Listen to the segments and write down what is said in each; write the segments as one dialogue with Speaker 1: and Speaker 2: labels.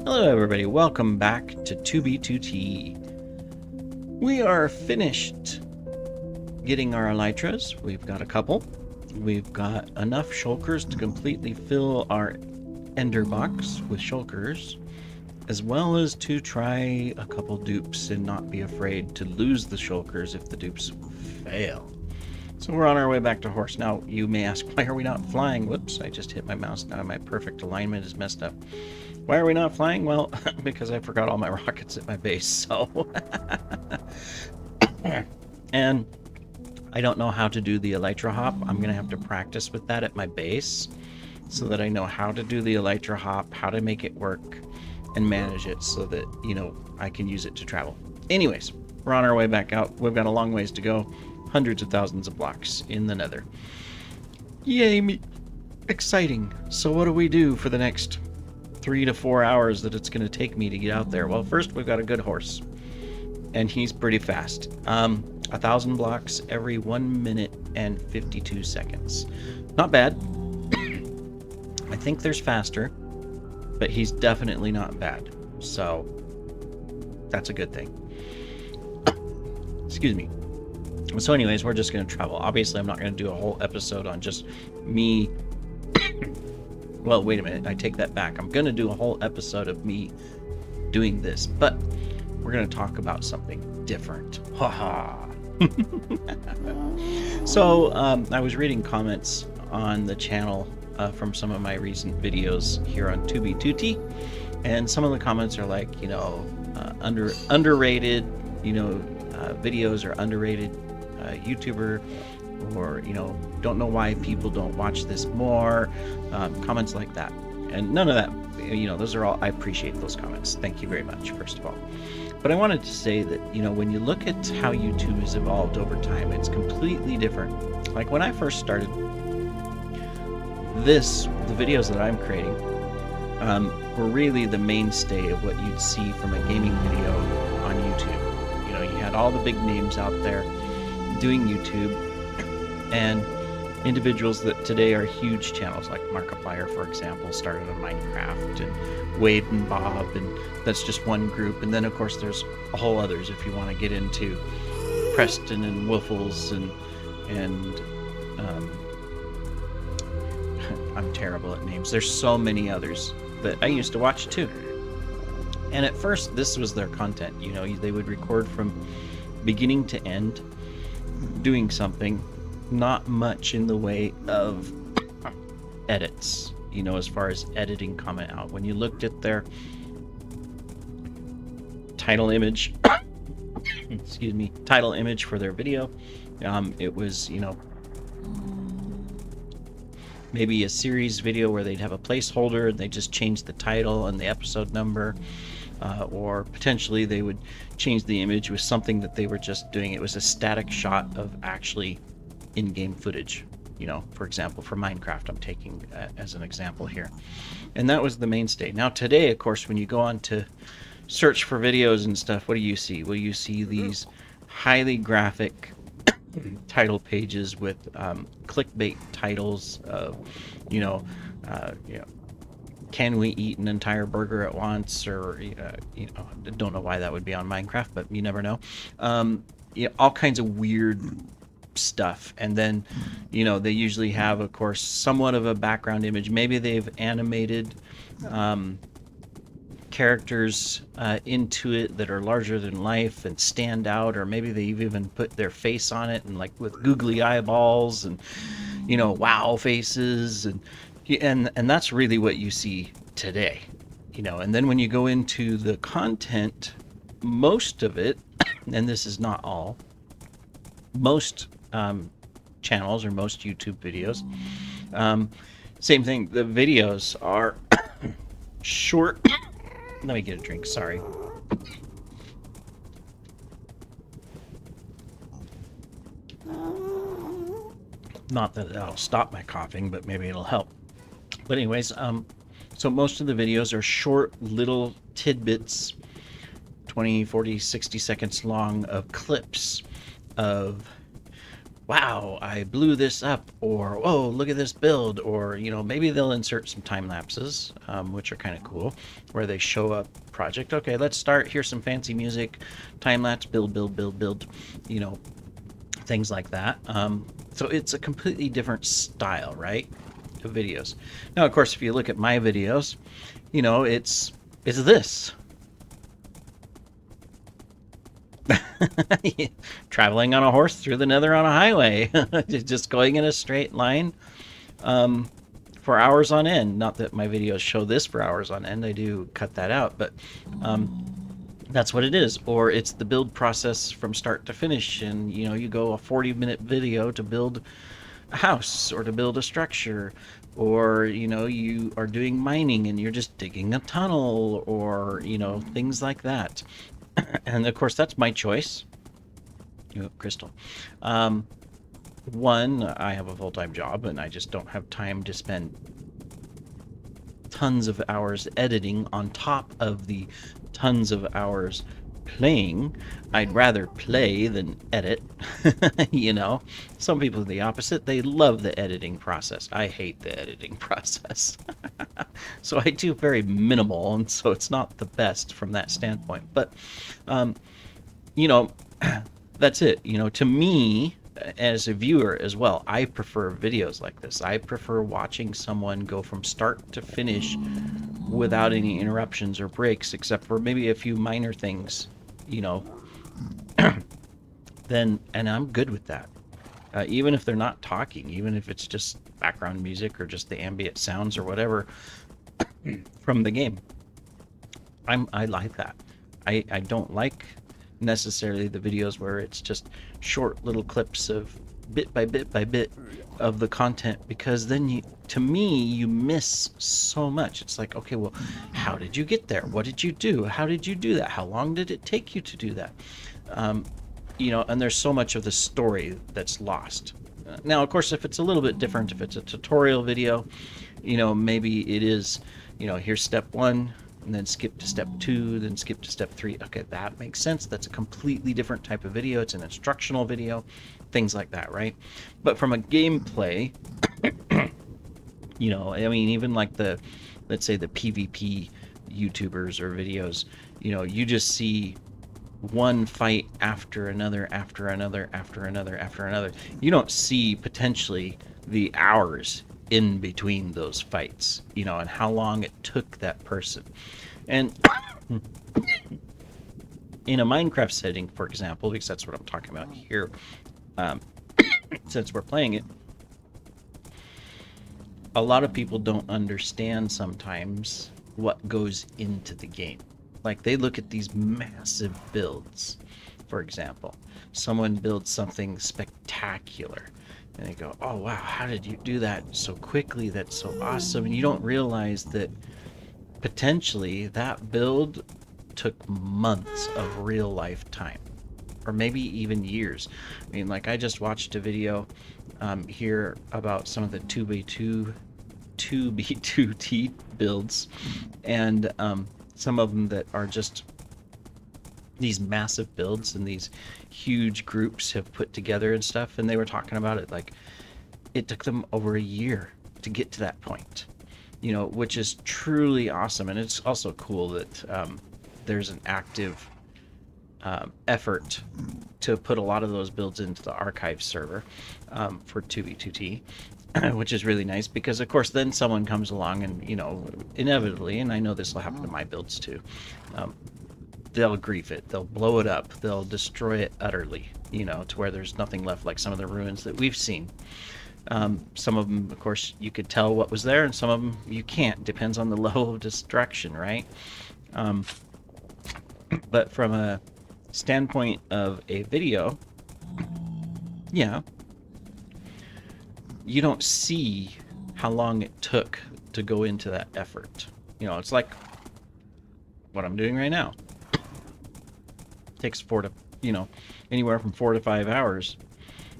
Speaker 1: Hello everybody, welcome back to 2B2T. We are finished getting our elytras. We've got a couple. We've got enough shulkers to completely fill our ender box with shulkers, as well as to try a couple dupes and not be afraid to lose the shulkers if the dupes fail. So we're on our way back to horse. Now, you may ask, why are we not flying? Whoops, I just hit my mouse. Now my perfect alignment is messed up. Why are we not flying? Well, because I forgot all my rockets at my base, so... And I don't know how to do the elytra hop. I'm going to have to practice with that at my base so that I know how to do the elytra hop, how to make it work, and manage it so that, you know, I can use it to travel. Anyways, we're on our way back out. We've got a long ways to go. Hundreds of thousands of blocks in the nether. Yay me! Exciting. So what do we do for the next 3 to 4 hours that it's going to take me to get out there? Well, first we've got a good horse, and he's pretty fast. 1,000 blocks every 1 minute and 52 seconds. Not bad. I think there's faster, but he's definitely not bad. So that's a good thing. Excuse me. So anyways, we're just going to travel. Obviously, I'm not going to do a whole episode on just me. Well, wait a minute. I take that back. I'm going to do a whole episode of me doing this, but we're going to talk about something different. Haha. So, I was reading comments on the channel from some of my recent videos here on 2B2T, and some of the comments are like, you know, underrated, you know, videos are underrated YouTuber, or, you know, don't know why people don't watch this more, comments like that. And none of that, you know, those are all, I appreciate those comments. Thank you very much, first of all. But I wanted to say that, you know, when you look at how YouTube has evolved over time, it's completely different. Like when I first started the videos that I'm creating were really the mainstay of what you'd see from a gaming video on YouTube. You know, you had all the big names out there doing YouTube, and individuals that today are huge channels, like Markiplier, for example, started on Minecraft, and Wade and Bob, and that's just one group. And then, of course, there's a whole others if you want to get into Preston and Wiffles, and I'm terrible at names. There's so many others that I used to watch too. And at first, this was their content. You know, they would record from beginning to end, doing something, not much in the way of edits, you know, as far as editing comment out. When you looked at their title image, excuse me, title image for their video, it was, you know, maybe a series video where they'd have a placeholder and they just change the title and the episode number, or potentially they would change the image with something that they were just doing. It was a static shot of actually in-game footage, you know, for example, for Minecraft, I'm taking as an example here. And that was the mainstay. Now today, of course, when you go on to search for videos and stuff, what do you see? Well, you see these highly graphic title pages with clickbait titles of, you know, can we eat an entire burger at once? Or, you know, don't know why that would be on Minecraft, but you never know. You know, all kinds of weird stuff. And then, you know, they usually have, of course, somewhat of a background image. Maybe they've animated characters into it that are larger than life and stand out, or maybe they've even put their face on it, and like with googly eyeballs and, you know, wow faces, and that's really what you see today, you know. And then when you go into the content, most of it, and this is not all, most channels or most YouTube videos, same thing, the videos are short. Let me get a drink, sorry. Not that that'll stop my coughing, but maybe it'll help. But anyways, so most of the videos are short little tidbits, 20, 40, 60 seconds long, of clips of wow, I blew this up, or oh, look at this build, or maybe they'll insert some time lapses, which are kind of cool, where they show up project. Okay, let's start. Here's some fancy music, time lapse, build, build, build, build, you know, things like that. So it's a completely different style, right, of videos. Now, of course, if you look at my videos, it's this. Traveling on a horse through the nether on a highway, just going in a straight line for hours on end. Not that my videos show this for hours on end, I do cut that out, but that's what it is. Or it's the build process from start to finish, and you go a 40-minute video to build a house or to build a structure, or you are doing mining and you're just digging a tunnel, or things like that. And of course, that's my choice. Crystal. One, I have a full-time job and I just don't have time to spend tons of hours editing on top of the tons of hours playing. I'd rather play than edit. Some people are the opposite. They love the editing process. I hate the editing process. So I do very minimal, and so it's not the best from that standpoint. But you know that's it. To me, as a viewer as well, I prefer videos like this. I prefer watching someone go from start to finish without any interruptions or breaks, except for maybe a few minor things, then, and I'm good with that. Even if they're not talking, even if it's just background music or just the ambient sounds or whatever from the game, I like that. I don't like necessarily the videos where it's just short little clips of bit by bit by bit of the content, because then to me, you miss so much. It's like, okay, well, how did you get there? What did you do? How did you do that? How long did it take you to do that? And there's so much of the story that's lost. Now, of course, if it's a little bit different, if it's a tutorial video, maybe it is, here's step one, and then skip to step two, then skip to step three. Okay, that makes sense. That's a completely different type of video. It's an instructional video, things like that, right? But from a gameplay, even like let's say the PvP YouTubers or videos, you just see one fight after another, after another, after another, after another. You don't see potentially the hours in between those fights, and how long it took that person. And in a Minecraft setting, for example, because that's what I'm talking about here, since we're playing it, a lot of people don't understand sometimes what goes into the game. Like, they look at these massive builds, for example. Someone builds something spectacular, and they go, oh, wow, how did you do that so quickly? That's so awesome. And you don't realize that potentially that build took months of real life time, or maybe even years. I mean, like, I just watched a video here about some of the 2B2T builds, and some of them that are just these massive builds and these huge groups have put together and stuff, and they were talking about it like it took them over a year to get to that point, which is truly awesome. And it's also cool that there's an active effort to put a lot of those builds into the archive server for 2B2T, which is really nice, because of course then someone comes along and inevitably, and I know this will happen to my builds too, they'll grief it, they'll blow it up, they'll destroy it utterly, to where there's nothing left, like some of the ruins that we've seen. Some of them, of course, you could tell what was there, and some of them you can't. Depends on the level of destruction, right? But from a standpoint of a video, yeah, you don't see how long it took to go into that effort. It's like what I'm doing right now. It takes anywhere from 4 to 5 hours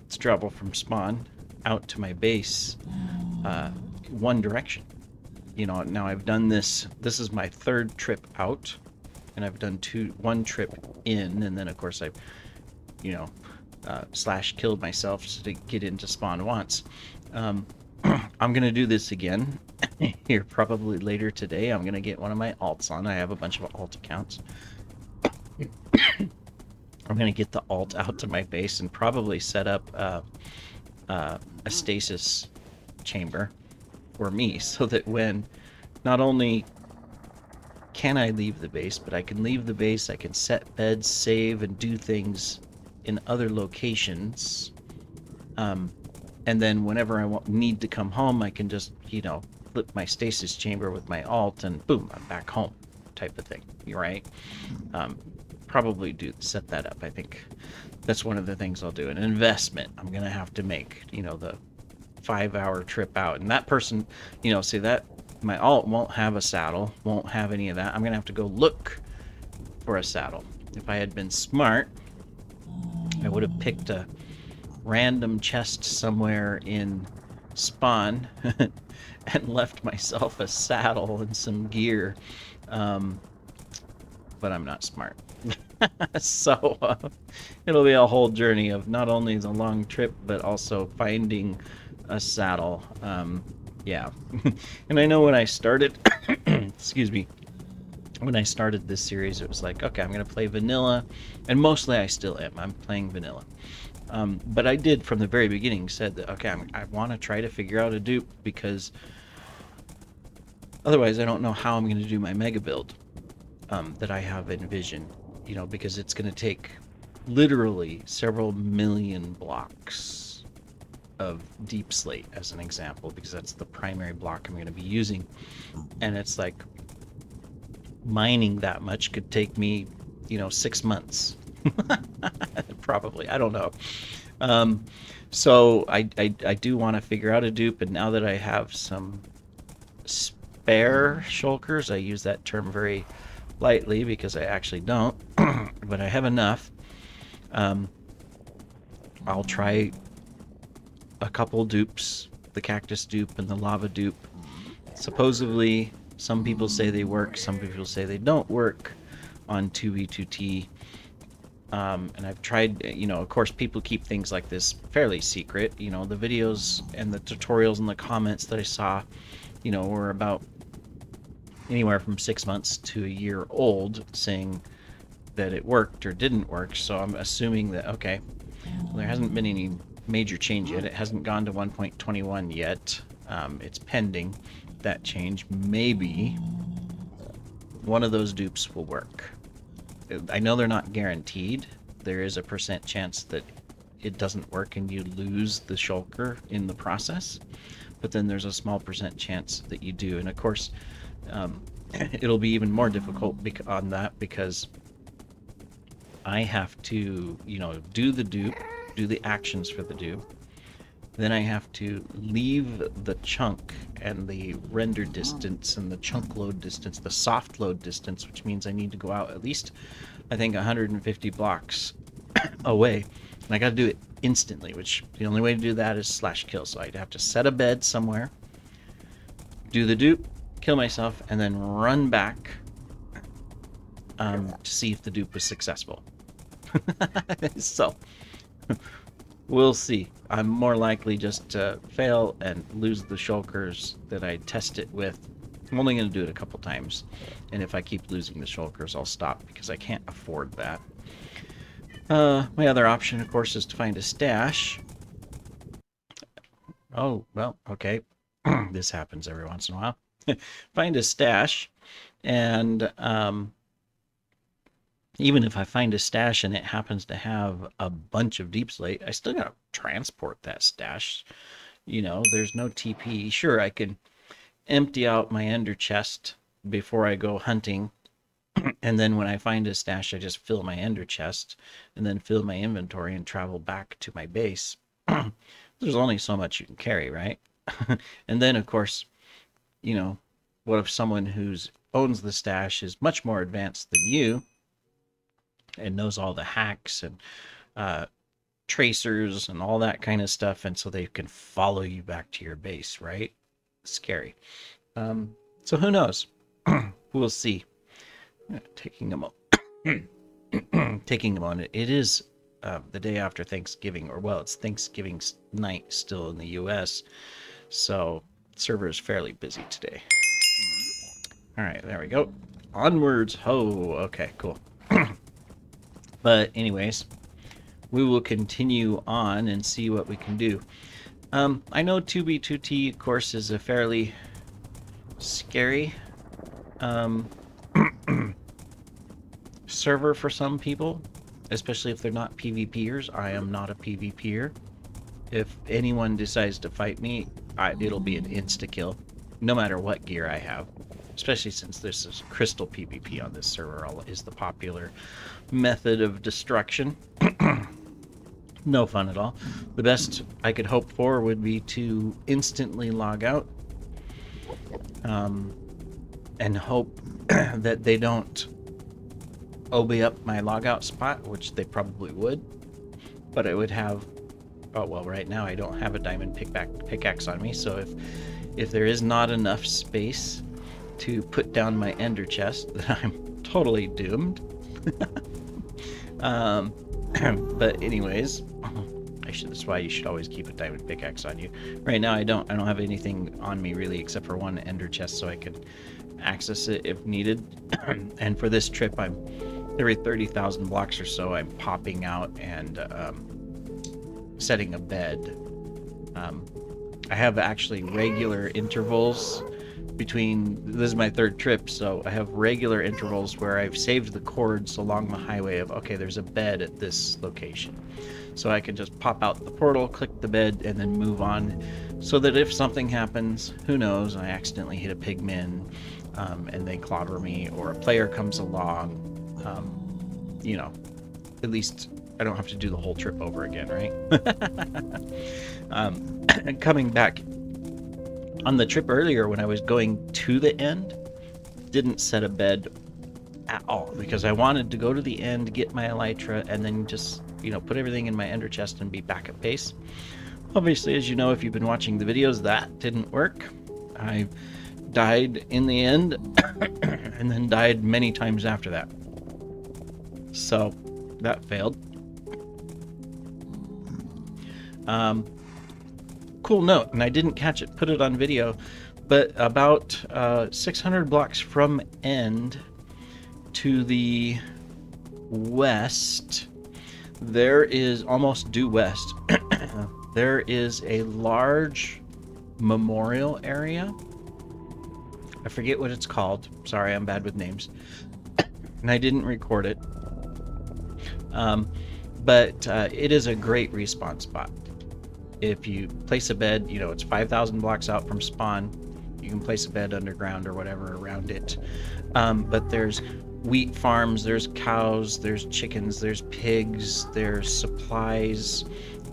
Speaker 1: to travel from spawn out to my base, one direction. Now I've done this is my third trip out, and I've done one trip in, and then of course I've slash killed myself to get into spawn once. Um, I'm going to do this again here probably later today. I'm going to get one of my alts on. I have a bunch of alt accounts. I'm going to get the alt out to my base and probably set up a stasis chamber for me so that when not only can I leave the base, but I can leave the base, I can set beds, save, and do things in other locations. And then whenever I need to come home, I can just, flip my stasis chamber with my alt and boom, I'm back home type of thing, right? Probably set that up. I think that's one of the things I'll do. An investment I'm going to have to make, the 5-hour trip out. And that person, see that my alt won't have a saddle, won't have any of that. I'm going to have to go look for a saddle. If I had been smart, I would have picked a random chest somewhere in spawn and left myself a saddle and some gear. But I'm not smart. So it'll be a whole journey of not only the long trip, but also finding a saddle. Yeah. And I know when I started, excuse me, when I started this series, it was like, okay, I'm going to play vanilla. And mostly I still am. I'm playing vanilla. But I did from the very beginning said that, okay, I want to try to figure out a dupe because otherwise I don't know how I'm going to do my mega build that I have envisioned, because it's going to take literally several million blocks of deep slate as an example, because that's the primary block I'm going to be using. And it's like mining that much could take me, 6 months. Probably. I don't know. So I do want to figure out a dupe, and now that I have some spare shulkers, I use that term very lightly because I actually don't, but I have enough. I'll try a couple dupes, the cactus dupe and the lava dupe. Supposedly, some people say they work, some people say they don't work on 2v2t. And I've tried, of course, people keep things like this fairly secret. The videos and the tutorials and the comments that I saw, were about anywhere from 6 months to a year old, saying that it worked or didn't work. So I'm assuming that, okay, well, there hasn't been any major change yet. It hasn't gone to 1.21 yet. It's pending that change. Maybe one of those dupes will work. I know they're not guaranteed. There is a % chance that it doesn't work and you lose the shulker in the process, but then there's a small % chance that you do. And of course, it'll be even more difficult on that because I have to, do the dupe, do the actions for the dupe. Then I have to leave the chunk and the render distance and the chunk load distance, the soft load distance, which means I need to go out at least, I think, 150 blocks away. And I got to do it instantly, which the only way to do that is slash kill. So I'd have to set a bed somewhere, do the dupe, kill myself, and then run back to see if the dupe was successful. So we'll see. I'm more likely just to fail and lose the shulkers that I test it with. I'm only going to do it a couple times, and if I keep losing the shulkers, I'll stop because I can't afford that. My other option, of course, is to find a stash. Oh, well, okay. This happens every once in a while. Find a stash, and even if I find a stash and it happens to have a bunch of deep slate, I still gotta transport that stash. There's no TP. Sure, I can empty out my ender chest before I go hunting, and then when I find a stash, I just fill my ender chest and then fill my inventory and travel back to my base. There's only so much you can carry, right? And then, of course, what if someone who's owns the stash is much more advanced than you and knows all the hacks and tracers and all that kind of stuff, and so they can follow you back to your base, right? Scary. So who knows? We'll see. Taking a moment. Taking a moment. It is the day after Thanksgiving, or well, it's Thanksgiving night still in the U.S., so server is fairly busy today. All right, there we go. Onwards, ho. Okay, cool. But anyways, we will continue on and see what we can do. I know 2B2T, of course, is a fairly scary server for some people, especially if they're not PvPers. I am not a PvPer. If anyone decides to fight me, it'll be an insta-kill, no matter what gear I have. Especially since this is crystal PvP on this server is the popular method of destruction. No fun at all. The best I could hope for would be to instantly log out, and hope that they don't OB up my logout spot, which they probably would. But I would have, oh well, right now I don't have a diamond pickaxe on me, so if there is not enough space to put down my ender chest, then I'm totally doomed. But anyways, that's why you should always keep a diamond pickaxe on you. Right now I don't have anything on me really except for one ender chest, so I can access it if needed. And for this trip, I'm every 30,000 blocks or so I'm popping out and setting a bed. I have actually regular intervals between, this is my third trip, so I have regular intervals where I've saved the coords along the highway of, okay, there's a bed at this location. So I can just pop out the portal, click the bed, and then move on, so that if something happens, who knows, I accidentally hit a pigman, and they clobber me, or a player comes along, you know, at least I don't have to do the whole trip over again, right? And coming back on the trip earlier when I was going to the end, didn't set a bed at all because I wanted to go to the end, get my elytra, and then just, you know, put everything in my ender chest and be back at base. Obviously, as you know, if you've been watching the videos, that didn't work. I died in the end and then died many times after that. So that failed. Cool note, and I didn't catch it, put it on video, but about 600 blocks from end to the west, there is, almost due west, there is a large memorial area. I forget what it's called. Sorry, I'm bad with names. And I didn't record it. But it is a great respawn spot. If you place a bed, you know, it's 5,000 blocks out from spawn. You can place a bed underground or whatever around it. But there's wheat farms, there's cows, there's chickens, there's pigs, there's supplies.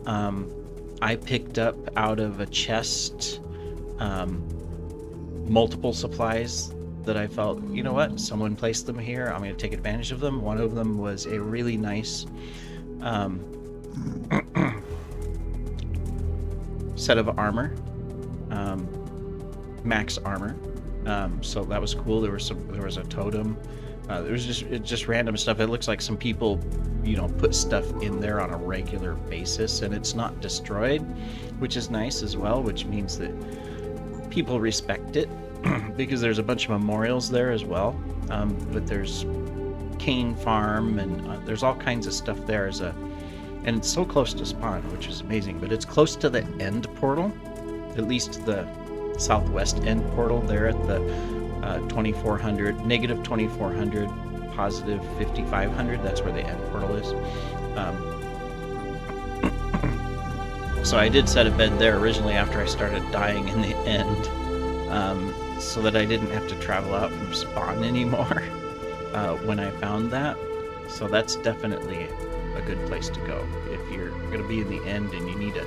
Speaker 1: I picked up out of a chest multiple supplies that I felt, you know what, someone placed them here, I'm going to take advantage of them. One of them was a really nice set of armor, max armor, so that was cool. There was a totem. There was just random stuff. It looks like some people, you know, put stuff in there on a regular basis, and it's not destroyed, which is nice as well, which means that people respect it. Because there's a bunch of memorials there as well, but there's cane farm, and there's all kinds of stuff there and it's so close to spawn, which is amazing. But it's close to the end portal, at least the southwest end portal there at the 2400, negative 2400, positive 5500. That's where the end portal is. So I did set a bed there originally after I started dying in the end, so that I didn't have to travel out from spawn anymore when I found that. So that's definitely a good place to go if you're going to be in the end and you need a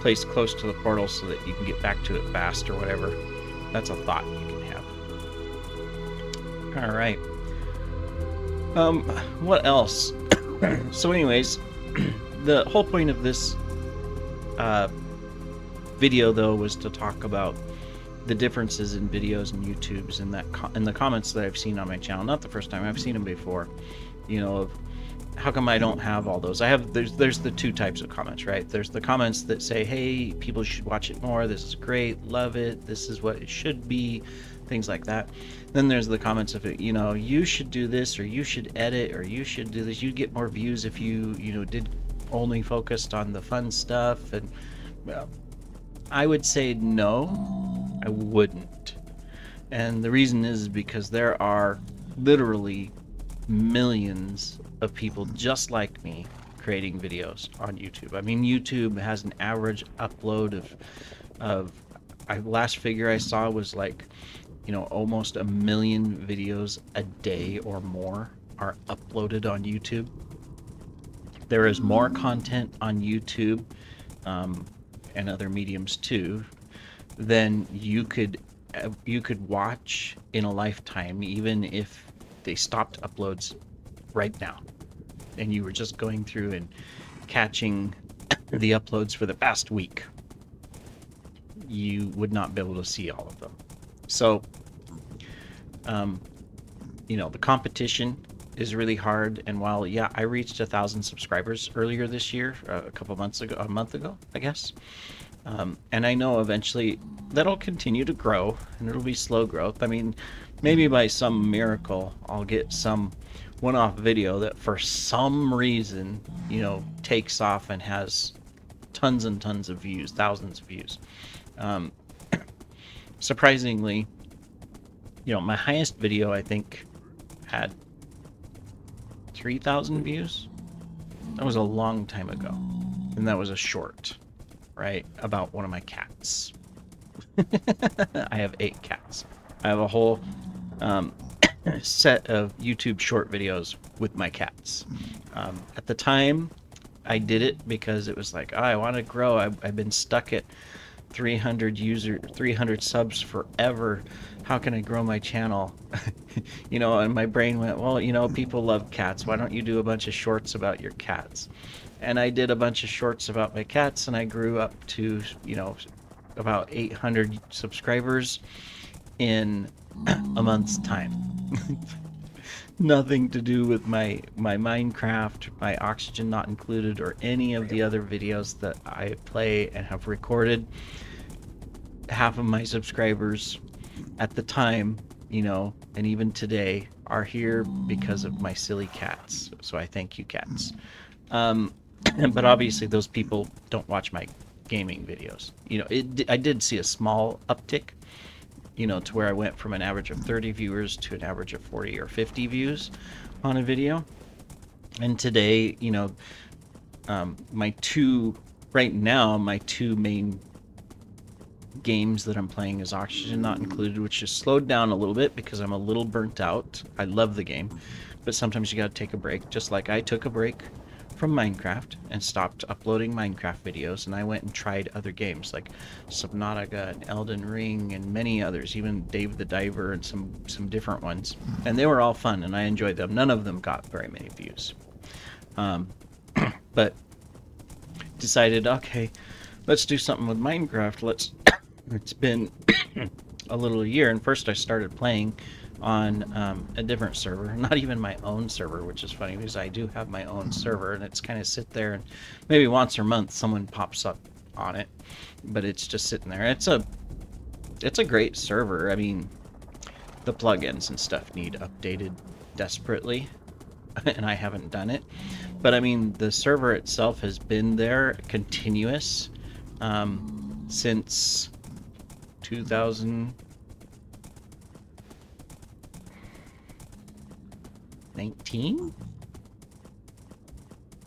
Speaker 1: place close to the portal so that you can get back to it fast or whatever. That's a thought you can have. All right. What else? So anyways, the whole point of this video though was to talk about the differences in videos and YouTubes and that in the comments that I've seen on my channel. Not the first time, I've seen them before, you know, of how come I don't have all those? There's the two types of comments, right? There's the comments that say, hey, people should watch it more, this is great, love it, this is what it should be, things like that. Then there's the comments of it, you should do this, or you should edit, or you should do this, you'd get more views if you did only focused on the fun stuff. And well, I would say no, I wouldn't. And the reason is because there are literally millions of people just like me creating videos on YouTube. I mean, YouTube has an average upload of last figure I saw was like, almost 1 million videos a day or more are uploaded on YouTube. There is more content on YouTube, and other mediums too, than you could watch in a lifetime, even if they stopped uploads right now and you were just going through and catching the uploads for the past week. You would not be able to see all of them. So the competition is really hard. And while I reached 1,000 subscribers earlier this year, a month ago, I guess, and I know eventually that'll continue to grow, and it'll be slow growth. I mean, maybe by some miracle I'll get some one-off video that for some reason takes off and has tons and tons of views, thousands of views. Surprisingly, my highest video I think had 3,000 views. That was a long time ago, and that was a short, right, about one of my cats. I have 8 cats. I have a whole set of YouTube short videos with my cats. At the time, I did it because it was like, I want to grow. I've been stuck at 300 subs forever. How can I grow my channel? And my brain went, well, people love cats. Why don't you do a bunch of shorts about your cats? And I did a bunch of shorts about my cats, and I grew up to, about 800 subscribers in a month's time. Nothing to do with my Minecraft, my Oxygen Not Included, or any of the other videos that I play and have recorded. Half of my subscribers at the time, and even today, are here because of my silly cats. So I thank you, cats. But obviously those people don't watch my gaming videos. I did see a small uptick, to where I went from an average of 30 viewers to an average of 40 or 50 views on a video. And today, my two main games that I'm playing is Oxygen Not Included, which is slowed down a little bit because I'm a little burnt out. I love the game, but sometimes you gotta take a break, just like I took a break from Minecraft and stopped uploading Minecraft videos, and I went and tried other games like Subnautica and Elden Ring and many others, even Dave the Diver and some different ones, and they were all fun and I enjoyed them. None of them got very many views, but decided, okay, let's do something with Minecraft. It's been a little year, and first I started playing on a different server, not even my own server, which is funny because I do have my own server, and it's kind of sit there, and maybe once a month someone pops up on it, but it's just sitting there. It's a great server. I mean, the plugins and stuff need updated desperately, and I haven't done it, but I mean, the server itself has been there continuous since 2019?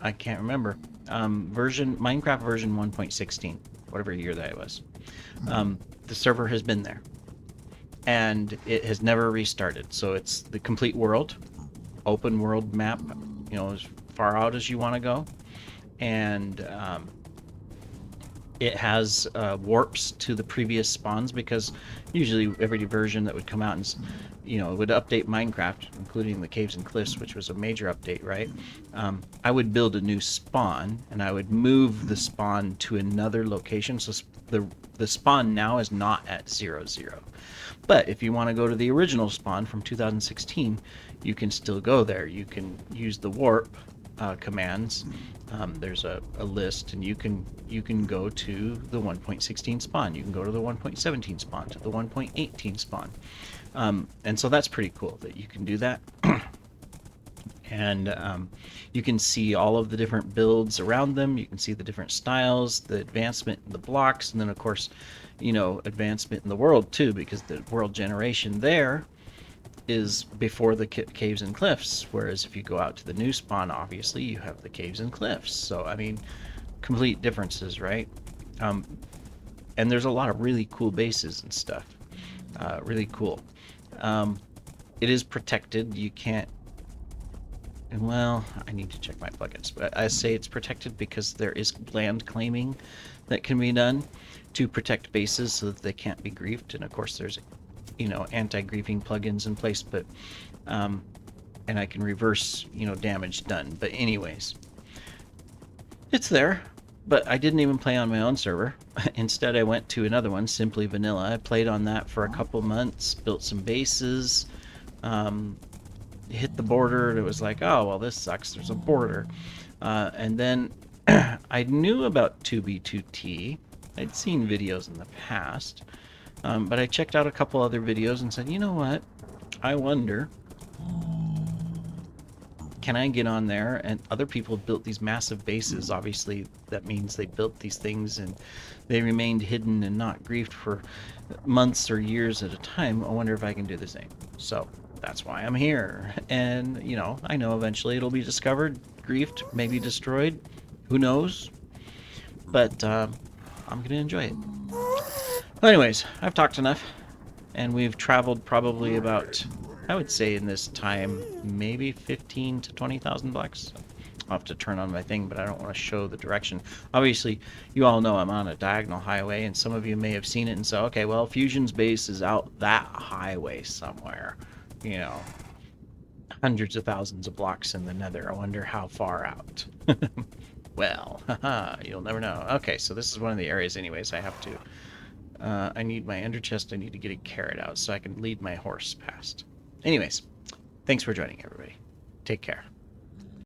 Speaker 1: I can't remember. Minecraft version 1.16, whatever year that was. The server has been there, and it has never restarted. So it's the complete world, open world map, as far out as you want to go, and it has warps to the previous spawns, because usually every version that would come out and would update Minecraft, including the caves and cliffs, which was a major update, right? I would build a new spawn, and I would move the spawn to another location. So the spawn now is not at 0, 0. But if you want to go to the original spawn from 2016, you can still go there. You can use the warp commands. There's a list, and you can go to the 1.16 spawn. You can go to the 1.17 spawn, to the 1.18 spawn, and so that's pretty cool that you can do that. And you can see all of the different builds around them. You can see the different styles, the advancement in the blocks, and then of course, advancement in the world too, because the world generation there is before the caves and cliffs, whereas if you go out to the new spawn, obviously you have the caves and cliffs. So I mean, complete differences, right? And there's a lot of really cool bases and stuff. Really cool. It is protected. You can't. Well, I need to check my plugins, but I say it's protected because there is land claiming that can be done to protect bases so that they can't be griefed. And of course, there's anti-griefing plugins in place, but and I can reverse damage done. But anyways, it's there. But I didn't even play on my own server. Instead, I went to another one, Simply Vanilla. I played on that for a couple months, built some bases, hit the border, and it was like, oh, well, this sucks. There's a border. And then I knew about 2B2T. I'd seen videos in the past. But I checked out a couple other videos and said, you know what? I wonder, can I get on there? And other people built these massive bases. Obviously, that means they built these things and they remained hidden and not griefed for months or years at a time. I wonder if I can do the same. So that's why I'm here. And, I know eventually it'll be discovered, griefed, maybe destroyed. Who knows? But I'm going to enjoy it. Well, anyways, I've talked enough. And we've traveled probably about, I would say in this time, maybe 15 to 20,000 blocks. I'll have to turn on my thing, but I don't want to show the direction. Obviously, you all know I'm on a diagonal highway, and some of you may have seen it and say, okay, well, Fusion's base is out that highway somewhere. Hundreds of thousands of blocks in the nether. I wonder how far out. Well, you'll never know. Okay, so this is one of the areas anyways I have to... I need my ender chest. I need to get a carrot out so I can lead my horse past. Anyways, thanks for joining, everybody. Take care.